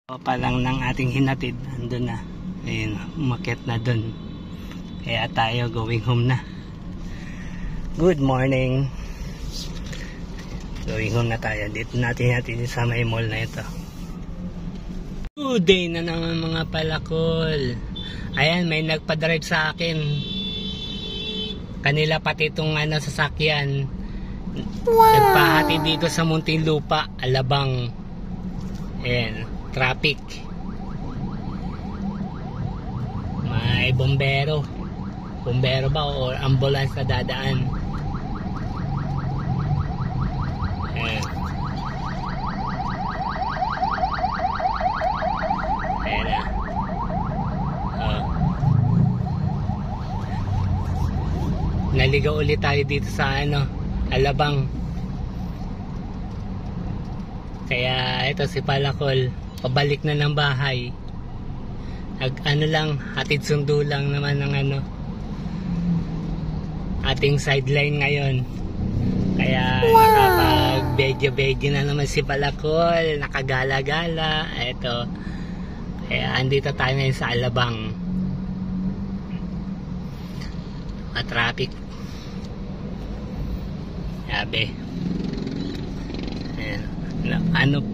Pa lang ng ating hinatid, andun na. Ayun, umakyat na dun. Kaya tayo going home na. Good morning. Going home na tayo. Dito natin sa may mall na ito. Good day na naman mga palakol. Ayan, may nagpa-drive sa akin. Kanila pati itong sasakyan. Wow. Nagpahati dito sa Muntinlupa, Alabang. Ayan, traffic. May bombero. Bombero ba o ambulance na dadaan? Ayan. Ayan na. Naligaw ulit tayo dito sa Alabang. Kaya ito si Palakol, pabalik na ng bahay. Hatid sundo lang naman ng ating sideline ngayon. Kaya nakapag-bedyo na naman si Palakol, nakagala-gala. Ito. Kaya andito tayo ngayon sa Alabang. Traffic. Sabi.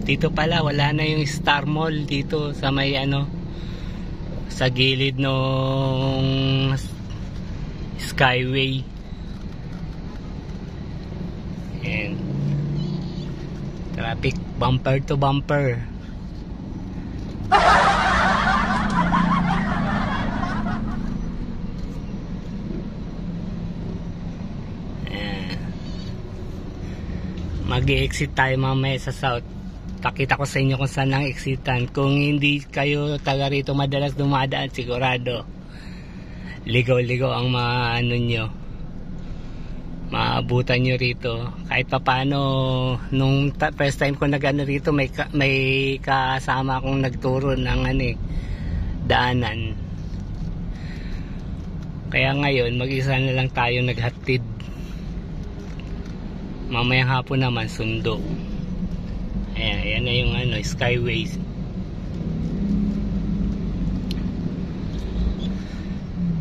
Dito pala wala na yung Star Mall dito sa may sa gilid nung Skyway. And traffic bumper to bumper. Mag-i-exit tayo mamaya sa south. Pakita ko sa inyo kung saan ang exitan. Kung hindi kayo taga rito madalas dumadaan, sigurado ligaw-ligaw ang nyo, maabutan nyo rito. Kahit papaano, nung first time ko rito, may kasama akong nagturo ng daanan. Kaya ngayon mag-isa na lang tayo naghatid. Mamayang hapon naman sundo. Ayan na yung Skyway.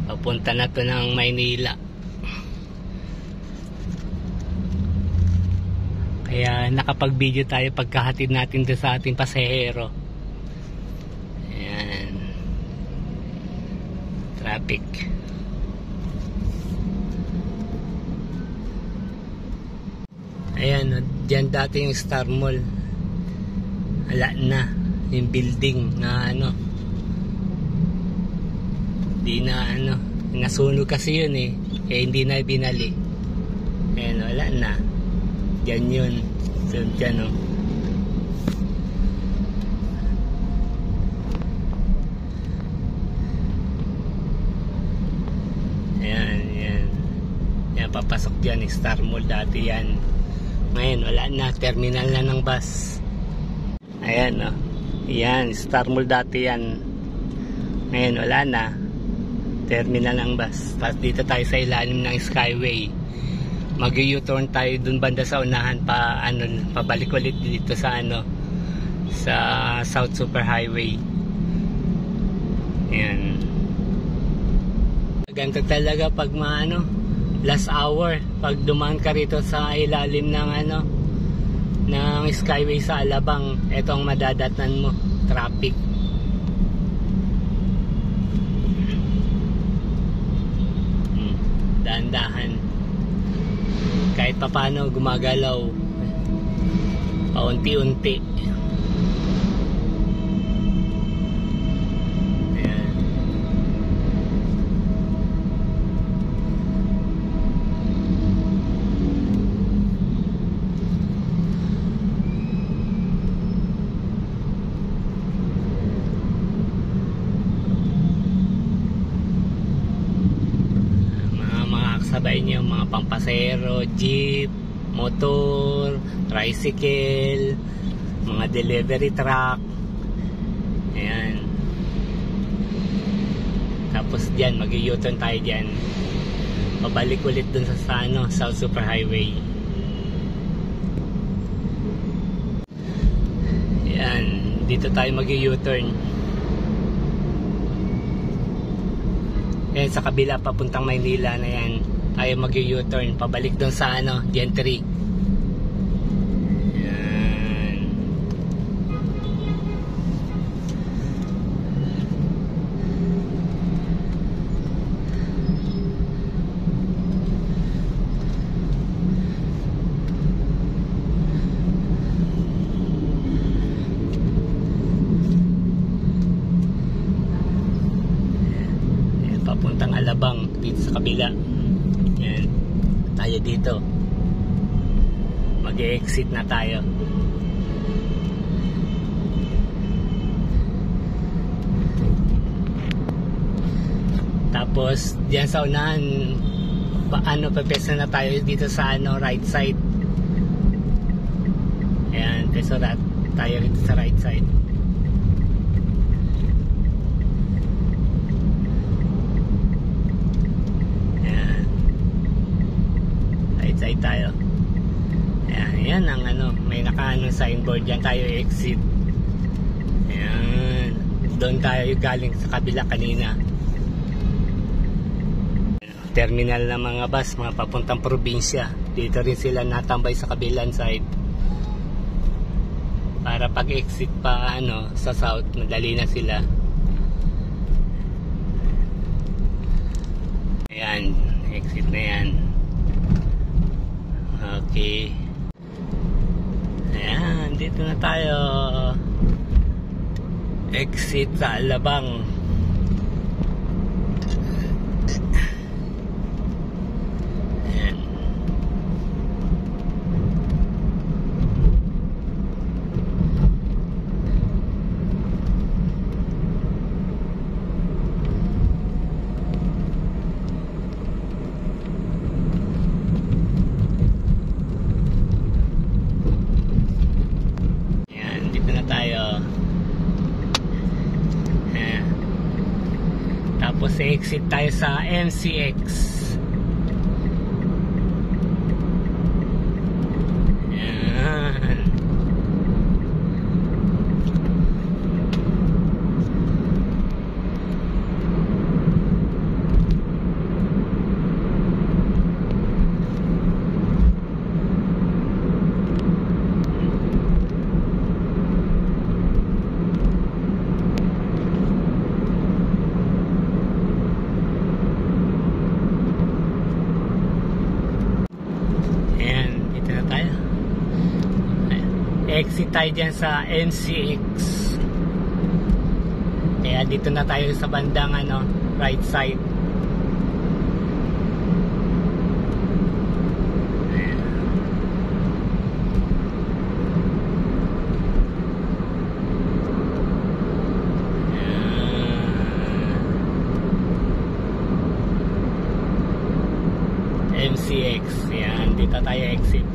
Papunta na to ng Maynila. Kaya nakapag-video tayo pagkahatid natin doon sa ating pasahero. Ayan. Traffic. Ayan, dyan dati yung Star Mall. Wala na. Yung building na di na nasunog kasi yun hindi na binali. Ayan, wala na. Dyan yun. So, dyan Ayan, yan. Yan, papasok dyan. Star Mall dati yan. Ngayon wala na, terminal na ng bus. Ayan yan, Star Mall dati yan. Ngayon wala na, terminal ng bus. Tapos dito tayo sa ilalim ng Skyway. Mag-u-turn tayo dun banda sa unahan pabalik ulit dito sa sa South Super Highway. Ayan. Ganito talaga pag last hour pag dumaan ka rito sa ilalim ng ng Skyway sa Alabang. Ito ang madadatnan mo, traffic. Dahan-dahan kahit papano gumagalaw paunti-unti. Sabay niyo mga pampasero, jeep, motor, tricycle, mga delivery truck. Ayan. Tapos diyan mag-u-turn tayo diyan. Pabalik ulit dun sa South Super Highway. Ayan. dito tayo mag-u-turn. Yan sa kabila papuntang Maynila na yan, tayo mag-u-turn pabalik doon sa Gentry. Yan. Papuntang Alabang dito sa kabila. Yan. Tayo dito. Mag-exit na tayo. Tapos diyan sa unahan pepesa na tayo dito sa right side. Ayan, so tayo dito sa right side. Side tayo. Ayan ang may nakaanong signboard dyan tayo exit. Ayan, doon tayo galing sa kabila kanina. Terminal ng mga bus, mga papuntang probinsya. Dito rin sila natambay sa kabilang side para pag exit pa sa south, madali na sila. Ayan, exit na yan. Okay. Ayan, dito na tayo. Exit sa Alabang. Ayan. Tapos exit tayo sa MCX. Ayan. Exit tayo dyan sa MCX. Kaya dito na tayo sa bandang right side. MCX. Yan, dito tayo exit.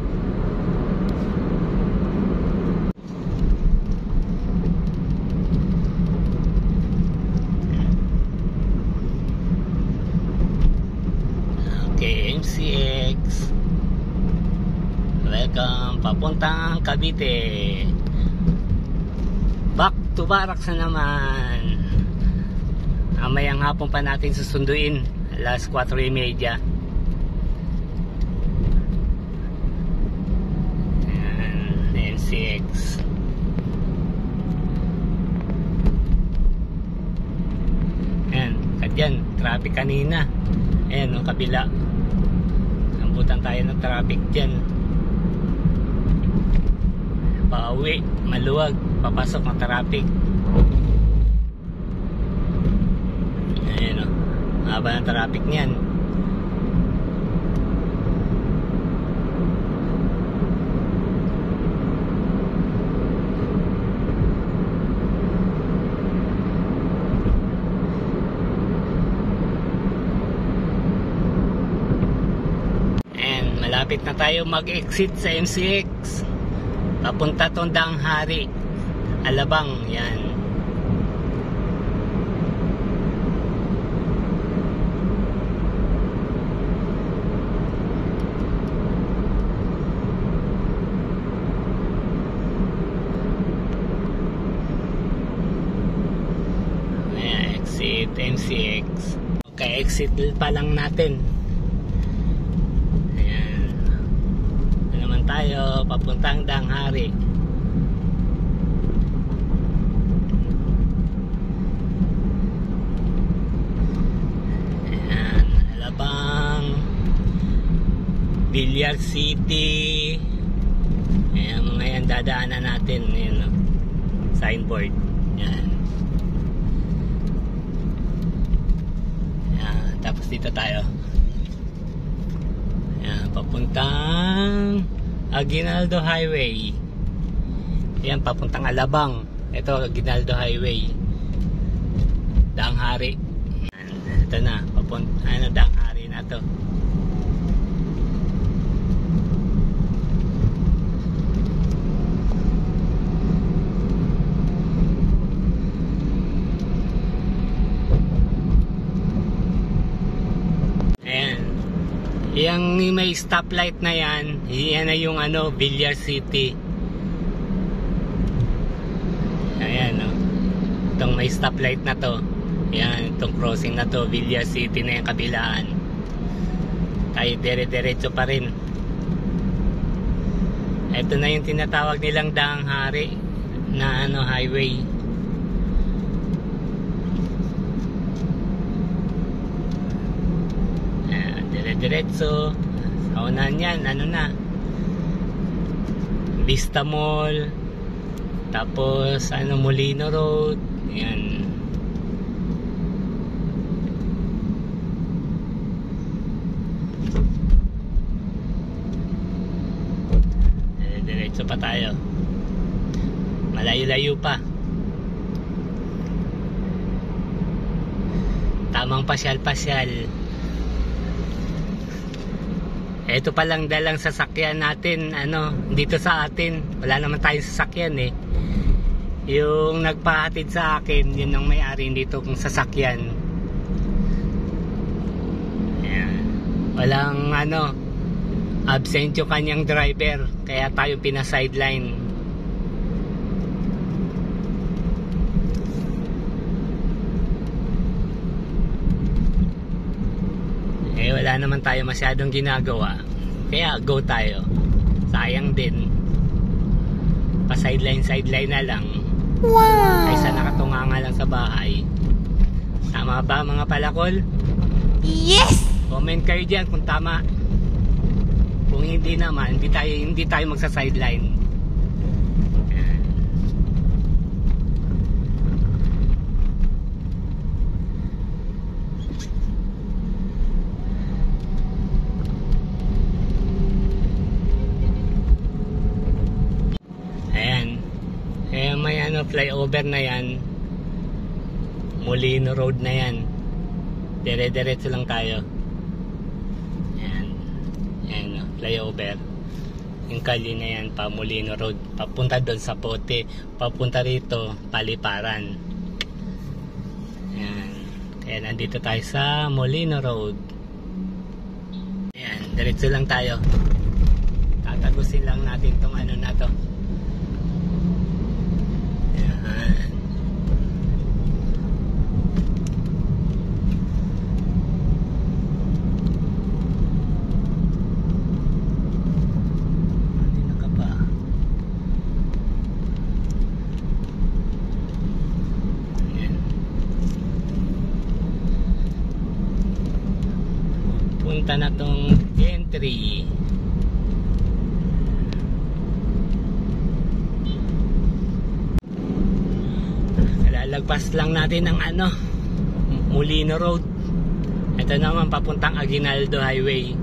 MCX. Welcome papuntang Cavite. Back to Barracks na naman. Mamayang hapon pa natin susunduin. Alas 4:30. MCX. Ayan, kadyan traffic kanina. Ayan, kabila. Nambutan tayo ng traffic dyan. Pauwi, maluwag, papasok ng traffic. Ayan haba ng traffic niyan. Malapit na tayo mag-exit sa MCX. Papunta Tondang Hari, Alabang. Yan. exit MCX. Okay, exit pa lang natin. Ayan. Ito naman tayo, papuntang Danghari. Ayan, Alabang, Villar City. Ayan, mga yan dadaanan natin. Ayan, no? Signboard. Ayan. Ayan, tapos dito tayo. Ayan, papuntang Aguinaldo Highway. Ayan, papuntang Alabang. Ito, Aguinaldo Highway. Danghari. Ayan, ito na, Danghari na to. Yang may stoplight na yan na yung Villar City. Ayan, no? Itong may stoplight na to. Ayan, itong crossing na to, Villar City na yung kabilaan. Tayo dire-diretso pa rin. Ito na yung tinatawag nilang Danghari na highway. Diretso sa unahan yan, Vista Mall, tapos Molino Road. Ayan. Diretso pa tayo, malayo-layo pa. Tamang pasyal-pasyal. Ito palang dalang sasakyan natin, dito sa atin. Wala naman tayong sasakyan eh. Yung nagpahatid sa akin, yun ang may-ari dito kung sasakyan. Ayan. Walang absent yung kanyang driver, kaya tayo pina-sideline. Wala naman tayo masyadong ginagawa, kaya go tayo. Sayang din, pa sideline na lang. Wow! Kaysa nakatunganga lang sa bahay. Tama ba mga palakol? Yes! Comment kayo dyan kung tama. Kung hindi naman, hindi tayo magsa-sideline. May flyover na yan, Molino Road na yan. Dire-diretso lang tayo. Ayan, flyover. Yung kali na yan pa Molino Road, papunta doon sa Pote, papunta rito Paliparan. Ayan. Kaya nandito tayo sa Molino Road. Ayan, diretso lang tayo. Tatagusin lang natin tong na to. Punta na tong entry. Lalagpas lang natin ang Molino Road. Ito naman papuntang Aguinaldo Highway.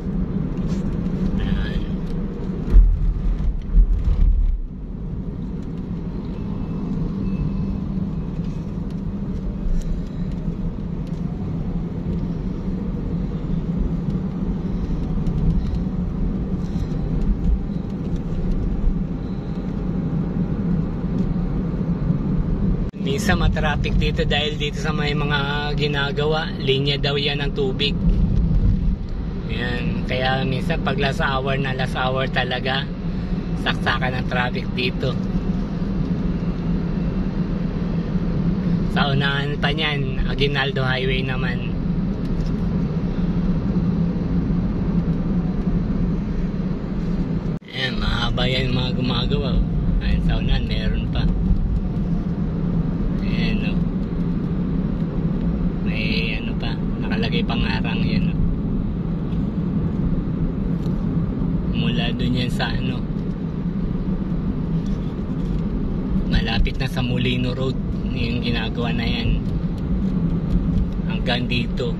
Minsan matraffic dito dahil dito sa may mga ginagawa, linya daw yan ng tubig. Ayan, kaya minsan pag last hour talaga, saksakan ng traffic dito. Sa unahan pa niyan, Aguinaldo Highway naman. Ayan, mahaba yan yung mga gumagawa. Ayan, sa unahan, meron pa. Ayan, o. May ano pa, nakalagay pang arang yan, o. Mula dun yan sa ano, malapit na sa Molino Road yung ginagawa na yan hanggang dito.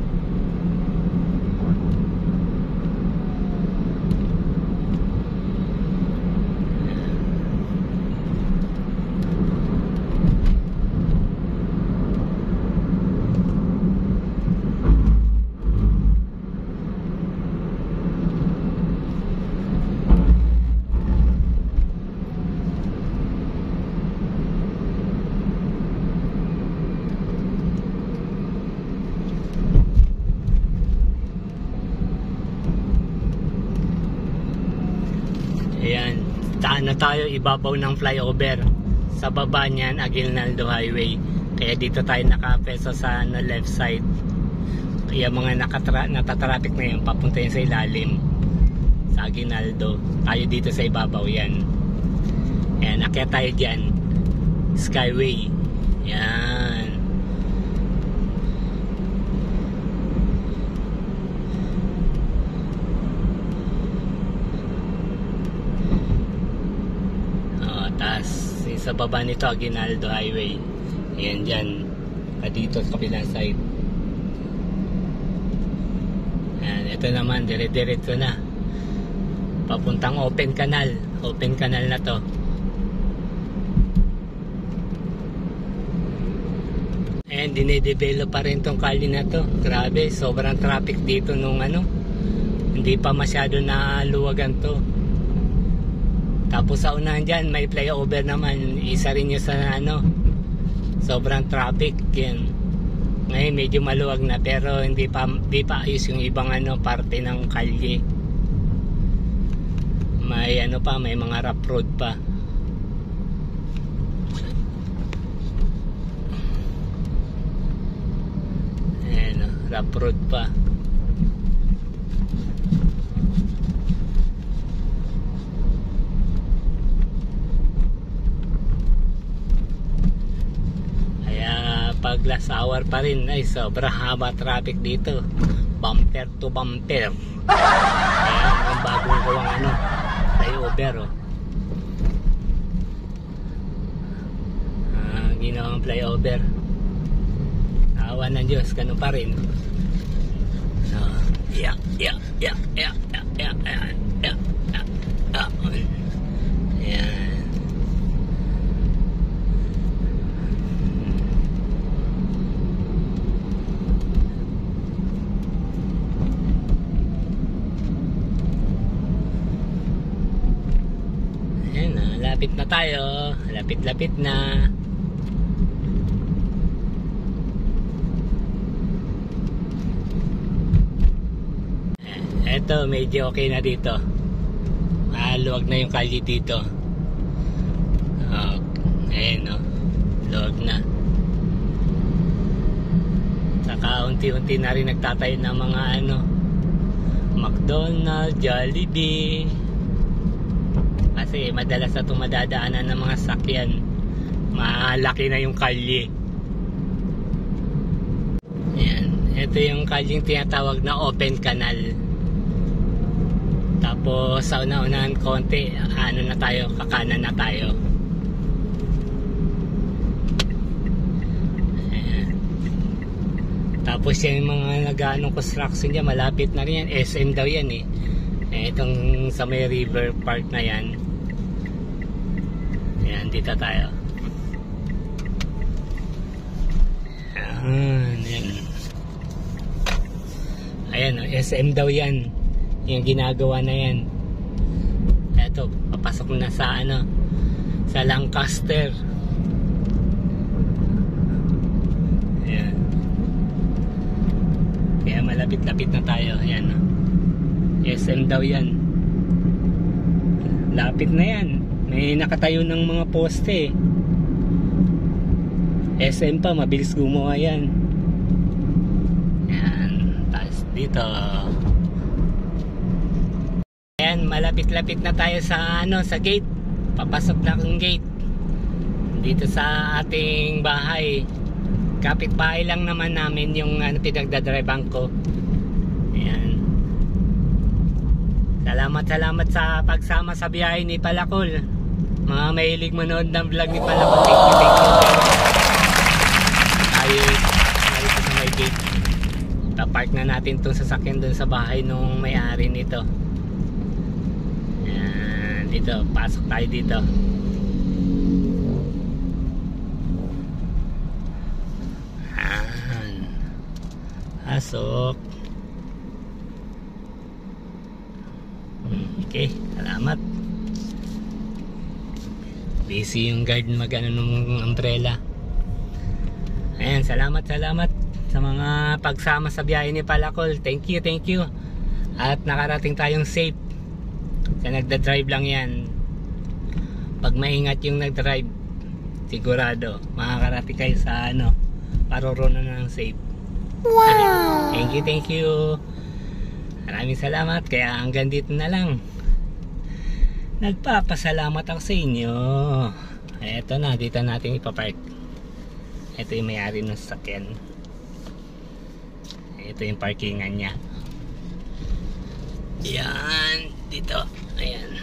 Ayan, taan na tayo, ibabaw ng flyover. Sa baba niyan, Aguinaldo Highway. Kaya dito tayo nakapeso sa left side. Kaya mga natatraffic na yan, papunta yan sa ilalim. Sa Aguinaldo. Tayo dito sa ibabaw yan. Ayan, akyat tayo dyan. Skyway. Ayan. Taas sa baba nito, Aguinaldo Highway. Ayan dyan, dito sa kabilang side. Ayan, ito naman dire-diretso na papuntang Open Canal. Open Canal na to. Ayan, dinedevelop pa rin tong kalye na to. Grabe, sobrang traffic dito nung ano, hindi pa masyado na luwagan to. Tapos sa unahan dyan, may flyover naman. Isa rin yun sa ano, sobrang traffic yan. Ngayon medyo maluwag na, pero hindi pa ayos yung ibang ano, parte ng kalye. May ano pa, may mga rough road pa. Ayan, rough road pa. Pag last hour pa rin ay sobrang haba traffic dito, bumper to bumper. Ayan yung bagong gawang ano, flyover, oh. Ginawang flyover. Awa ng Diyos, ganun pa rin. Yeah. Ayan. Lapit na tayo, lapit na. Eto, medyo okay na dito. Luwag na yung kalye dito. Ayan, luwag na. Saka unti-unti na rin nagtatayo ng mga ano, McDonald's, Jollibee. Kasi madalas na tumadadaanan ng mga sakyan, malaki na yung kalye. Ayan, ito yung kalyeng tinatawag na Open Canal. Tapos sa una-unahan konti, ano na tayo, kakanan na tayo. Ayan. Tapos yung mga nag-anong construction dyan, malapit na rin yan. SM daw yan eh. Itong sa may river park na yan. Ayan, dito tayo. Ayan, SM daw yan. Yung ginagawa na yan. Eto, papasok na sa ano, sa Lancaster. Ayan. Kaya malapit-lapit na tayo. Ayan, SM daw yan. Lapit na yan. May nakatayo ng mga poste. SM pa, mabilis gumawa yan. Yan, tapos dito. Ayan, malapit-lapit na tayo sa sa gate. Papasok na ang gate dito sa ating bahay. Kapit-bahay lang naman namin yung pinagdadrivean ko. Ayan. Salamat sa pagsama sa biyahe ni Palakol. Mga mahilig manood ng vlog ni Palakol. Thank you. Ayos dito sa may gate. Papark na natin itong sasakyan dun sa bahay nung may-ari nito. Ayan, dito, pasok tayo dito. Ayan, pasok. Okay, salamat. Busy yung guard mag-ano ng umbrella. Ayan, salamat sa mga pagsama sa biyahe ni Palakol. Thank you. At nakarating tayong safe. Sa nagda-drive lang yan. Pag maingat yung nag-drive, sigurado makakarating kayo sa paroronan ng safe. Wow! Thank you. Maraming salamat. Kaya hanggang dito na lang. Nagpapasalamat ako sa inyo. Eto na, dito natin ipapark. Ito yung may-ari ng sasakyan. Ito yung parkingan niya. Yan, dito. Ayan.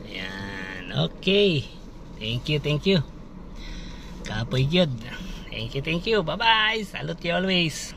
Ayan, okay. Thank you. Kapoy good. Thank you. Bye-bye. Salute you always.